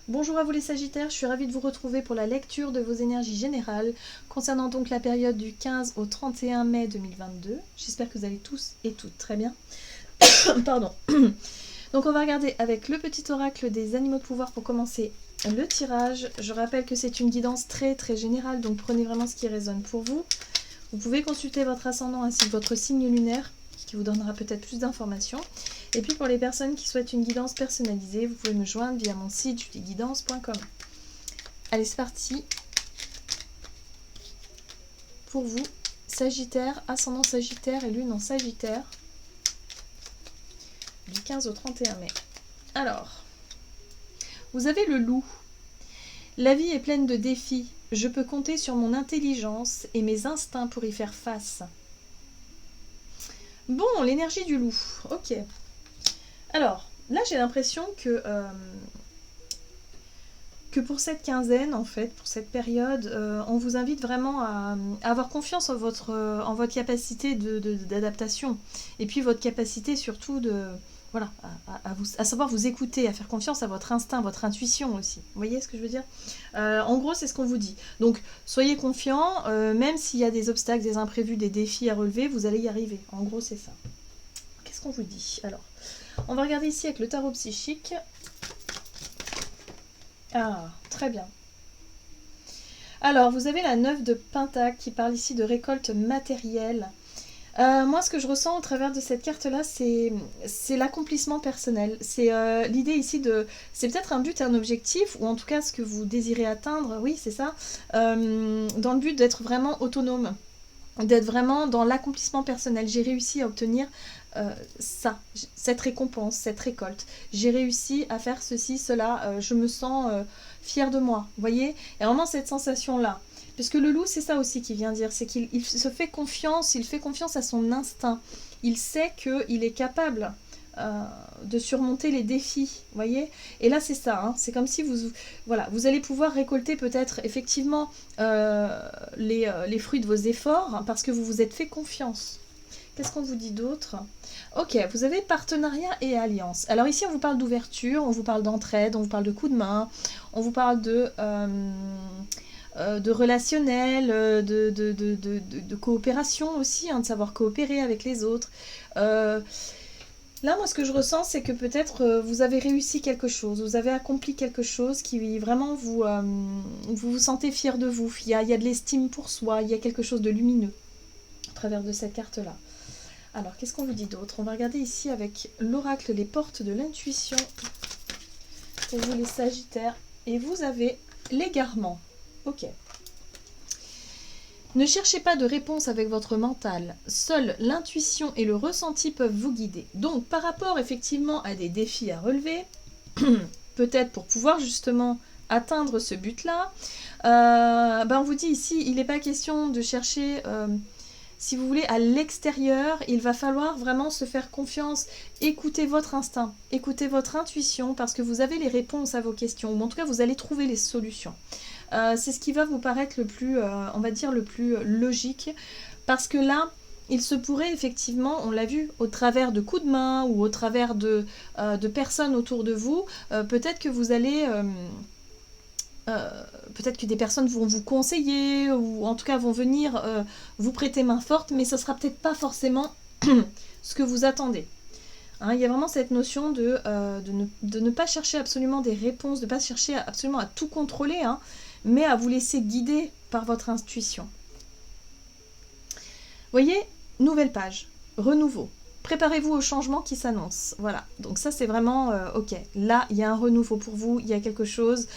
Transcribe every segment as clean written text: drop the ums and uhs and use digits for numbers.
Bonjour à vous les Sagittaires, je suis ravie de vous retrouver pour la lecture de vos énergies générales concernant donc la période du 15 au 31 mai 2022. J'espère que vous allez tous et toutes très bien. Pardon. Donc on va regarder avec le petit oracle des animaux de pouvoir pour commencer le tirage. Je rappelle que c'est une guidance très générale, donc prenez vraiment ce qui résonne pour vous. Vous pouvez consulter votre ascendant ainsi que votre signe lunaire qui vous donnera peut-être plus d'informations. Et puis pour les personnes qui souhaitent une guidance personnalisée, vous pouvez me joindre via mon site julieguidance.com. Allez, c'est parti. Pour vous, Sagittaire, ascendant Sagittaire et lune en Sagittaire, du 15 au 31 mai. Alors, vous avez le loup. La vie est pleine de défis. Je peux compter sur mon intelligence et mes instincts pour y faire face. Bon, l'énergie du loup. Ok. Alors, là, j'ai l'impression que pour cette quinzaine, en fait, pour cette période, on vous invite vraiment à avoir confiance en votre capacité d'adaptation. Et puis votre capacité surtout voilà, à savoir vous écouter, à faire confiance à votre instinct, votre intuition aussi. Vous voyez ce que je veux dire? En gros, c'est ce qu'on vous dit. Donc, soyez confiants, même s'il y a des obstacles, des imprévus, des défis à relever, vous allez y arriver. En gros, c'est ça. Qu'est-ce qu'on vous dit? Alors, on va regarder ici avec le tarot psychique. Ah, très bien. Alors, vous avez la 9 de Pentacle qui parle ici de récolte matérielle. Moi, ce que je ressens au travers de cette carte-là, c'est l'accomplissement personnel. C'est l'idée ici de... C'est peut-être un but et un objectif, ou en tout cas ce que vous désirez atteindre, oui, c'est ça, dans le but d'être vraiment autonome, d'être vraiment dans l'accomplissement personnel. J'ai réussi à obtenir ça, cette récompense, cette récolte. J'ai réussi à faire ceci, cela, je me sens fière de moi, vous voyez? Il y a vraiment cette sensation-là. Parce que le loup, c'est ça aussi qu'il vient dire, c'est qu'il se fait confiance, il fait confiance à son instinct. Il sait qu'il est capable de surmonter les défis, vous voyez? Et là, c'est ça, hein, c'est comme si voilà, vous allez pouvoir récolter peut-être effectivement les fruits de vos efforts, hein, parce que vous vous êtes fait confiance. Qu'est-ce qu'on vous dit d'autre? Ok, vous avez partenariat et alliance. Alors ici, on vous parle d'ouverture, on vous parle d'entraide, on vous parle de coup de main, on vous parle de relationnel, de coopération aussi, hein, de savoir coopérer avec les autres. Là, moi, ce que je ressens, c'est que peut-être vous avez réussi quelque chose, vous avez accompli quelque chose qui vraiment vous sentez fier de vous. Il y a de l'estime pour soi, il y a quelque chose de lumineux à travers de cette carte-là. Alors, qu'est-ce qu'on vous dit d'autre? On va regarder ici avec l'oracle les portes de l'intuition pour vous les Sagittaires. Et vous avez l'égarement. Ok. Ne cherchez pas de réponse avec votre mental. Seule l'intuition et le ressenti peuvent vous guider. Donc, par rapport effectivement à des défis à relever, peut-être pour pouvoir justement atteindre ce but-là, on vous dit ici, il n'est pas question de chercher... si vous voulez, à l'extérieur, il va falloir vraiment se faire confiance, écoutez votre instinct, écoutez votre intuition, parce que vous avez les réponses à vos questions, ou en tout cas, vous allez trouver les solutions. C'est ce qui va vous paraître le plus, on va dire, le plus logique, parce que là, il se pourrait effectivement, on l'a vu, au travers de coups de main, ou au travers de personnes autour de vous, peut-être que vous allez... peut-être que des personnes vont vous conseiller ou en tout cas vont venir vous prêter main forte, mais ce sera peut-être pas forcément ce que vous attendez. Hein, il y a vraiment cette notion de ne pas chercher absolument des réponses, de ne pas chercher absolument à tout contrôler, hein, mais à vous laisser guider par votre intuition. Voyez, nouvelle page, renouveau. Préparez-vous au changement qui s'annonce. Voilà, donc ça c'est vraiment ok. Là, il y a un renouveau pour vous, il y a quelque chose.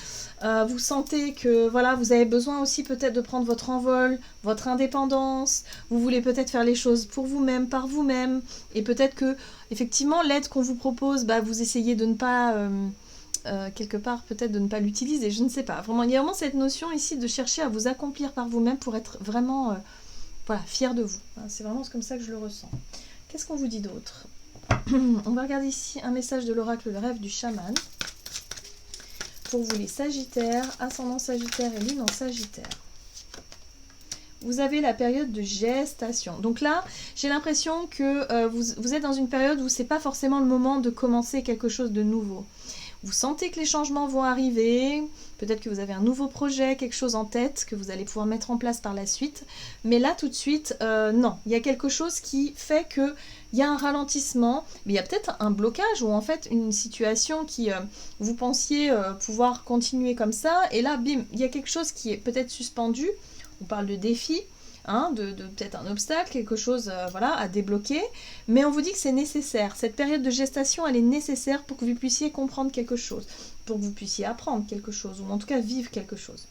Vous sentez que voilà, vous avez besoin aussi peut-être de prendre votre envol, votre indépendance. Vous voulez peut-être faire les choses pour vous-même, par vous-même. Et peut-être que, effectivement, l'aide qu'on vous propose, vous essayez de ne pas... quelque part, peut-être de ne pas l'utiliser. Je ne sais pas. Vraiment, il y a vraiment cette notion ici de chercher à vous accomplir par vous-même pour être vraiment voilà, fier de vous. C'est vraiment comme ça que je le ressens. Qu'est-ce qu'on vous dit d'autre? On va regarder ici un message de l'oracle Le Rêve du Chaman. Pour vous les Sagittaires, ascendant Sagittaire et lune en Sagittaire. Vous avez la période de gestation. Donc là, j'ai l'impression que vous êtes dans une période où c'est pas forcément le moment de commencer quelque chose de nouveau. Vous sentez que les changements vont arriver, peut-être que vous avez un nouveau projet, quelque chose en tête que vous allez pouvoir mettre en place par la suite. Mais là, tout de suite, non. Il y a quelque chose qui fait qu'il y a un ralentissement, mais il y a peut-être un blocage ou en fait une situation qui, vous pensiez pouvoir continuer comme ça, et là, bim, il y a quelque chose qui est peut-être suspendu. On parle de défi. Hein, de peut-être un obstacle, quelque chose voilà, à débloquer, mais on vous dit que c'est nécessaire. Cette période de gestation, elle est nécessaire pour que vous puissiez comprendre quelque chose, pour que vous puissiez apprendre quelque chose, ou en tout cas vivre quelque chose.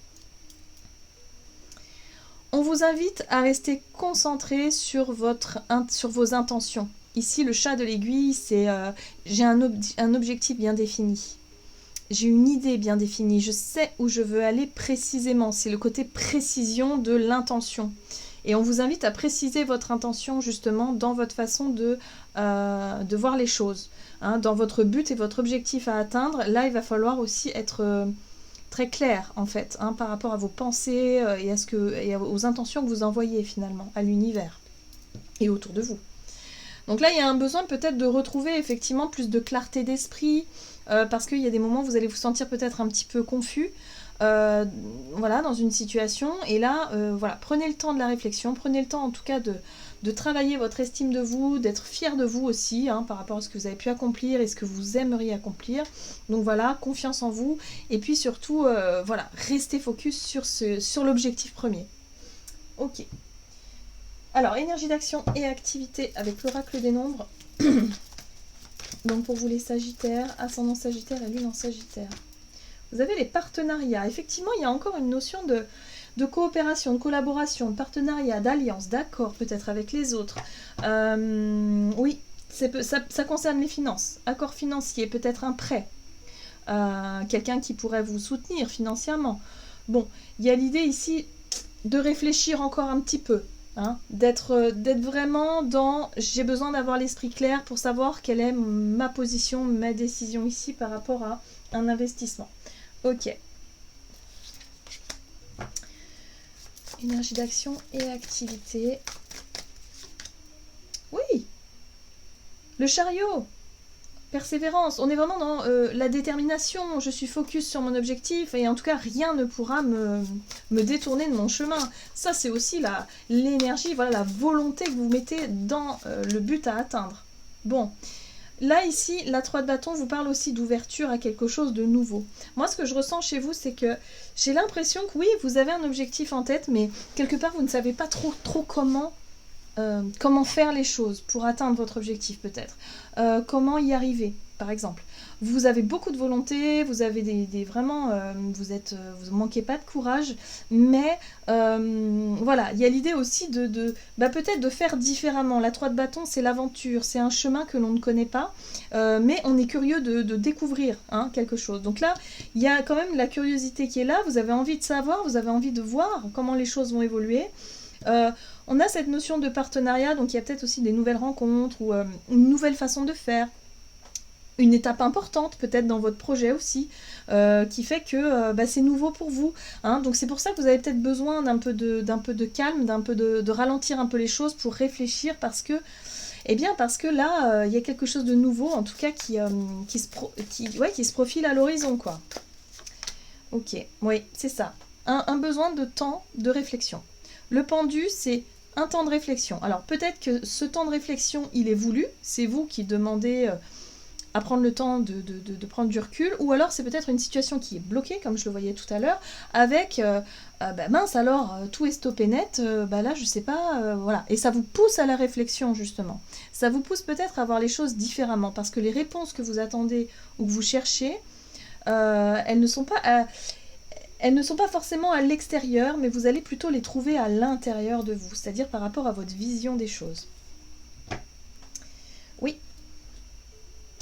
On vous invite à rester concentré sur vos intentions. Ici, le chat de l'aiguille, c'est j'ai un objectif bien défini. J'ai une idée bien définie, je sais où je veux aller précisément. C'est le côté précision de l'intention. Et on vous invite à préciser votre intention justement dans votre façon de voir les choses. Hein, dans votre but et votre objectif à atteindre, là il va falloir aussi être très clair en fait, hein, par rapport à vos pensées et aux intentions que vous envoyez finalement à l'univers et autour de vous. Donc là il y a un besoin peut-être de retrouver effectivement plus de clarté d'esprit, parce qu'il y a des moments où vous allez vous sentir peut-être un petit peu confus, voilà, dans une situation, et là, voilà, prenez le temps de la réflexion, prenez le temps en tout cas de travailler votre estime de vous, d'être fier de vous aussi, hein, par rapport à ce que vous avez pu accomplir et ce que vous aimeriez accomplir. Donc voilà, confiance en vous, et puis surtout, voilà, restez focus sur l'objectif premier. Ok. Alors, énergie d'action et activité avec l'oracle des nombres. Donc pour vous les Sagittaires, ascendant Sagittaire et Lune en Sagittaire. Vous avez les partenariats. Effectivement, il y a encore une notion de coopération, de collaboration, de partenariat, d'alliance, d'accord peut-être avec les autres. Oui, ça concerne les finances. Accord financier, peut-être un prêt. Quelqu'un qui pourrait vous soutenir financièrement. Bon, il y a l'idée ici de réfléchir encore un petit peu. Hein, d'être vraiment dans j'ai besoin d'avoir l'esprit clair pour savoir quelle est ma position, ma décision ici par rapport à un investissement. Ok. Énergie d'action et activité. Oui. Le chariot. Persévérance. On est vraiment dans la détermination. Je suis focus sur mon objectif et en tout cas rien ne pourra me détourner de mon chemin. Ça c'est aussi l'énergie, voilà, la volonté que vous mettez dans le but à atteindre. Bon. Là, ici, la 3 de bâton vous parle aussi d'ouverture à quelque chose de nouveau. Moi, ce que je ressens chez vous, c'est que j'ai l'impression que oui, vous avez un objectif en tête, mais quelque part, vous ne savez pas trop comment faire les choses pour atteindre votre objectif, peut-être. Comment y arriver, par exemple. Vous avez beaucoup de volonté, vous avez vraiment, vous manquez pas de courage, mais voilà, il y a l'idée aussi peut-être de faire différemment. La 3 de bâton, c'est l'aventure, c'est un chemin que l'on ne connaît pas, mais on est curieux de découvrir quelque chose. Donc là, il y a quand même la curiosité qui est là, vous avez envie de savoir, vous avez envie de voir comment les choses vont évoluer. On a cette notion de partenariat, donc il y a peut-être aussi des nouvelles rencontres ou une nouvelle façon de faire. Une étape importante peut-être dans votre projet aussi, qui fait que c'est nouveau pour vous. Hein. Donc c'est pour ça que vous avez peut-être besoin d'un peu de calme, de ralentir un peu les choses pour réfléchir, parce que là, il y a quelque chose de nouveau, en tout cas, qui se profile à l'horizon, quoi. Ok, oui, c'est ça. Un besoin de temps de réflexion. Le pendu, c'est un temps de réflexion. Alors peut-être que ce temps de réflexion, il est voulu, c'est vous qui demandez à prendre le temps de prendre du recul, ou alors c'est peut-être une situation qui est bloquée, comme je le voyais tout à l'heure, avec mince alors, tout est stoppé net, là je sais pas, voilà. Et ça vous pousse à la réflexion justement. Ça vous pousse peut-être à voir les choses différemment, parce que les réponses que vous attendez ou que vous cherchez, elles ne sont pas forcément à l'extérieur, mais vous allez plutôt les trouver à l'intérieur de vous, c'est-à-dire par rapport à votre vision des choses. Oui.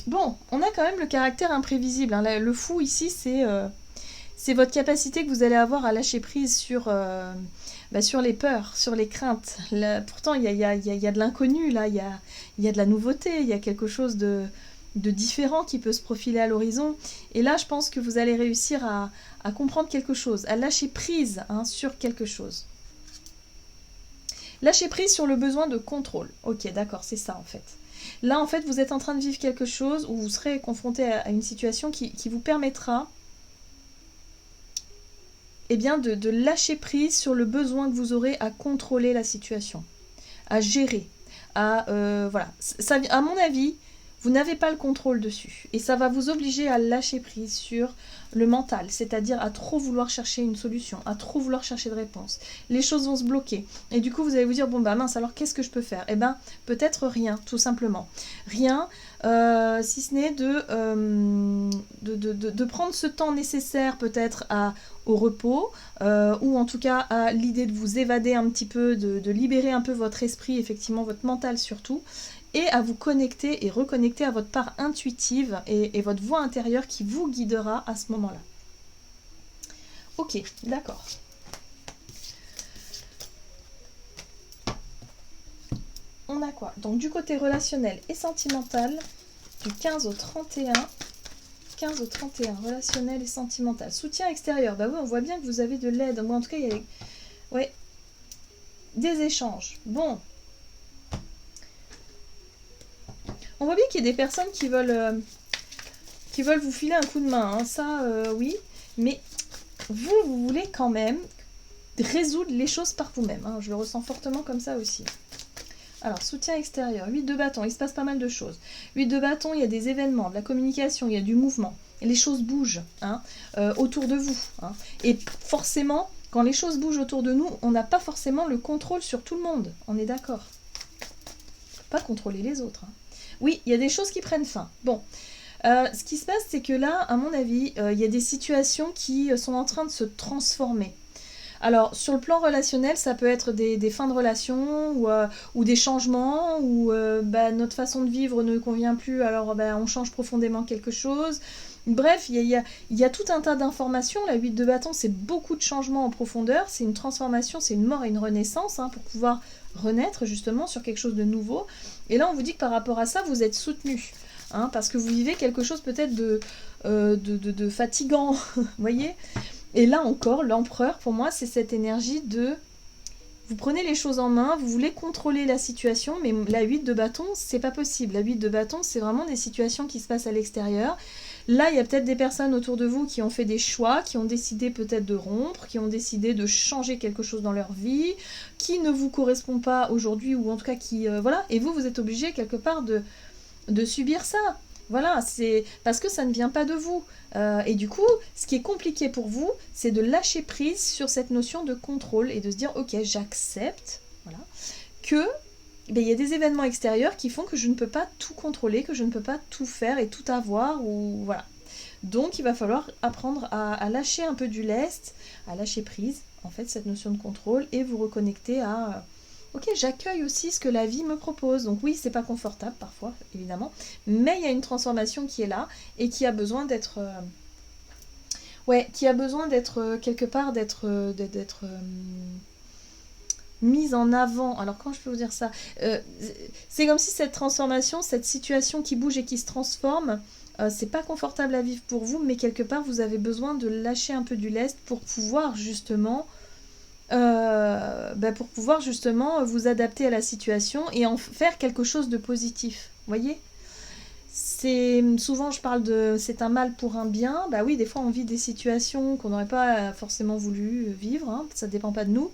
Bon, on a quand même le caractère imprévisible. Hein. Le fou ici, c'est votre capacité que vous allez avoir à lâcher prise sur les peurs, sur les craintes. Là, pourtant, il y a de l'inconnu, là, il y a de la nouveauté, il y a quelque chose de différent qui peut se profiler à l'horizon. Et là, je pense que vous allez réussir à comprendre quelque chose, à lâcher prise sur quelque chose. Lâcher prise sur le besoin de contrôle. Ok, d'accord, c'est ça en fait. Là, en fait, vous êtes en train de vivre quelque chose où vous serez confronté à une situation qui vous permettra eh bien, de lâcher prise sur le besoin que vous aurez à contrôler la situation, à gérer, voilà. Ça, à mon avis, vous n'avez pas le contrôle dessus. Et ça va vous obliger à lâcher prise sur le mental, c'est-à-dire à trop vouloir chercher une solution, à trop vouloir chercher de réponse. Les choses vont se bloquer. Et du coup, vous allez vous dire, bon bah mince, alors qu'est-ce que je peux faire? Eh ben, peut-être rien, tout simplement. Rien, si ce n'est de prendre ce temps nécessaire peut-être au repos, ou en tout cas à l'idée de vous évader un petit peu, de libérer un peu votre esprit, effectivement votre mental surtout, et à vous connecter et reconnecter à votre part intuitive et votre voix intérieure qui vous guidera à ce moment-là. Ok, d'accord. On a quoi? Donc du côté relationnel et sentimental, du 15 au 31, 15 au 31, relationnel et sentimental. Soutien extérieur, bah oui, on voit bien que vous avez de l'aide. Moi, en tout cas, il y a ouais, des échanges. Bon. On voit bien qu'il y a des personnes qui veulent vous filer un coup de main. Hein. Ça, oui. Mais vous voulez quand même résoudre les choses par vous-même. Hein. Je le ressens fortement comme ça aussi. Alors, soutien extérieur, 8 de bâton, il se passe pas mal de choses. 8 de bâton, il y a des événements, de la communication, il y a du mouvement. Les choses bougent hein, autour de vous. Hein. Et forcément, quand les choses bougent autour de nous, on n'a pas forcément le contrôle sur tout le monde. On est d'accord. Pas contrôler les autres. Hein. Oui, il y a des choses qui prennent fin. Bon, ce qui se passe, c'est que là, à mon avis, il y a des situations qui sont en train de se transformer. Alors, sur le plan relationnel, ça peut être des fins de relation ou des changements, où notre façon de vivre ne convient plus, alors on change profondément quelque chose. Bref, il y a tout un tas d'informations. La 8 de bâton, c'est beaucoup de changements en profondeur. C'est une transformation, c'est une mort et une renaissance hein, pour pouvoir renaître justement sur quelque chose de nouveau. Et là, on vous dit que par rapport à ça, vous êtes soutenu. Hein, parce que vous vivez quelque chose peut-être de fatigant, vous voyez. Et là encore, l'empereur, pour moi, c'est cette énergie de... Vous prenez les choses en main, vous voulez contrôler la situation, mais la 8 de bâton, c'est pas possible. La 8 de bâton, c'est vraiment des situations qui se passent à l'extérieur. Là, il y a peut-être des personnes autour de vous qui ont fait des choix, qui ont décidé peut-être de rompre, qui ont décidé de changer quelque chose dans leur vie, qui ne vous correspond pas aujourd'hui, ou en tout cas qui... voilà, et vous êtes obligé quelque part de subir ça. Voilà, c'est parce que ça ne vient pas de vous. Et du coup, ce qui est compliqué pour vous, c'est de lâcher prise sur cette notion de contrôle et de se dire, ok, j'accepte voilà, que il y a des événements extérieurs qui font que je ne peux pas tout contrôler, que je ne peux pas tout faire et tout avoir. Ou voilà. Donc, il va falloir apprendre à lâcher un peu du lest, à lâcher prise, en fait, cette notion de contrôle et vous reconnecter à... Ok, j'accueille aussi ce que la vie me propose. Donc oui, c'est pas confortable parfois, évidemment, mais il y a une transformation qui est là et qui a besoin d'être, quelque part d'être mise en avant. Alors comment je peux vous dire ça c'est comme si cette transformation, cette situation qui bouge et qui se transforme, c'est pas confortable à vivre pour vous, mais quelque part vous avez besoin de lâcher un peu du lest pour pouvoir justement vous adapter à la situation et en faire quelque chose de positif. Vous voyez ? Souvent je parle de c'est un mal pour un bien. Bah oui, des fois on vit des situations qu'on n'aurait pas forcément voulu vivre, hein, ça dépend pas de nous.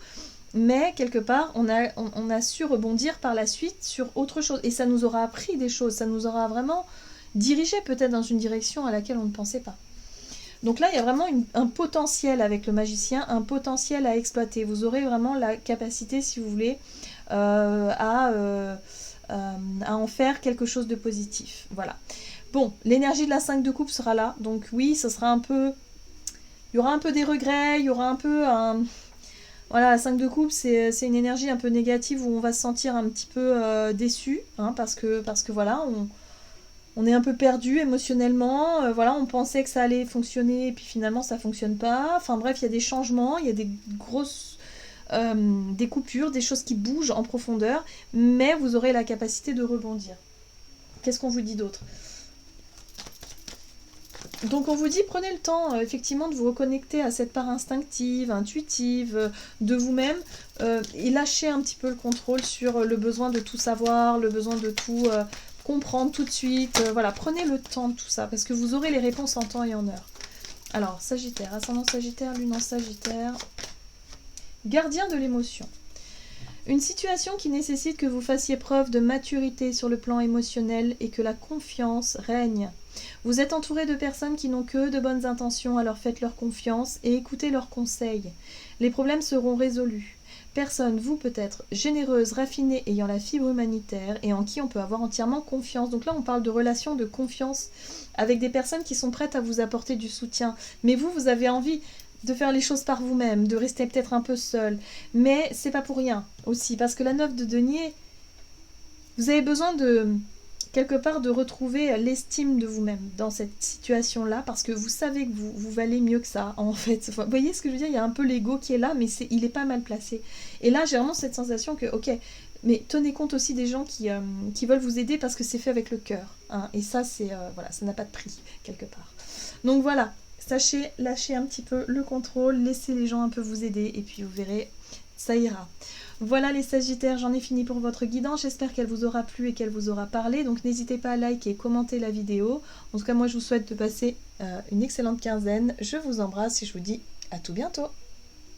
Mais quelque part, on a su rebondir par la suite sur autre chose. Et ça nous aura appris des choses, ça nous aura vraiment dirigé peut-être dans une direction à laquelle on ne pensait pas. Donc là, il y a vraiment un potentiel avec le magicien, un potentiel à exploiter. Vous aurez vraiment la capacité, si vous voulez, à en faire quelque chose de positif. Voilà. Bon, l'énergie de la 5 de coupe sera là. Donc oui, ça sera un peu... Il y aura un peu des regrets, il y aura un peu... Voilà, la 5 de coupe, c'est une énergie un peu négative où on va se sentir un petit peu déçu, hein, parce que voilà, on est un peu perdu émotionnellement, voilà, on pensait que ça allait fonctionner et puis finalement ça fonctionne pas. Enfin bref, il y a des changements, il y a des grosses des coupures, des choses qui bougent en profondeur, mais vous aurez la capacité de rebondir. Qu'est-ce qu'on vous dit d'autre ? Donc on vous dit, prenez le temps effectivement de vous reconnecter à cette part instinctive, intuitive de vous-même et lâchez un petit peu le contrôle sur le besoin de tout savoir, le besoin de tout comprendre tout de suite. Voilà, prenez le temps de tout ça, parce que vous aurez les réponses en temps et en heure. Alors, Sagittaire, ascendant Sagittaire, lune en Sagittaire. Gardien de l'émotion. Une situation qui nécessite que vous fassiez preuve de maturité sur le plan émotionnel et que la confiance règne. Vous êtes entouré de personnes qui n'ont que de bonnes intentions, alors faites leur confiance et écoutez leurs conseils. Les problèmes seront résolus. Personne, vous peut-être, généreuse, raffinée, ayant la fibre humanitaire et en qui on peut avoir entièrement confiance. Donc là, on parle de relations de confiance avec des personnes qui sont prêtes à vous apporter du soutien. Mais vous avez envie de faire les choses par vous-même, de rester peut-être un peu seul. Mais c'est pas pour rien aussi, parce que la 9 de denier, vous avez besoin de, quelque part, de retrouver l'estime de vous-même dans cette situation-là, parce que vous savez que vous valez mieux que ça, en fait. Enfin, vous voyez ce que je veux dire? Il y a un peu l'ego qui est là, mais il est pas mal placé. Et là, j'ai vraiment cette sensation que, ok, mais tenez compte aussi des gens qui veulent vous aider parce que c'est fait avec le cœur. Hein, et ça, voilà, ça n'a pas de prix, quelque part. Donc voilà. Sachez lâcher un petit peu le contrôle, laissez les gens un peu vous aider et puis vous verrez, ça ira. Voilà les Sagittaires, j'en ai fini pour votre guidance. J'espère qu'elle vous aura plu et qu'elle vous aura parlé. Donc n'hésitez pas à liker et commenter la vidéo. En tout cas, moi je vous souhaite de passer une excellente quinzaine. Je vous embrasse et je vous dis à tout bientôt.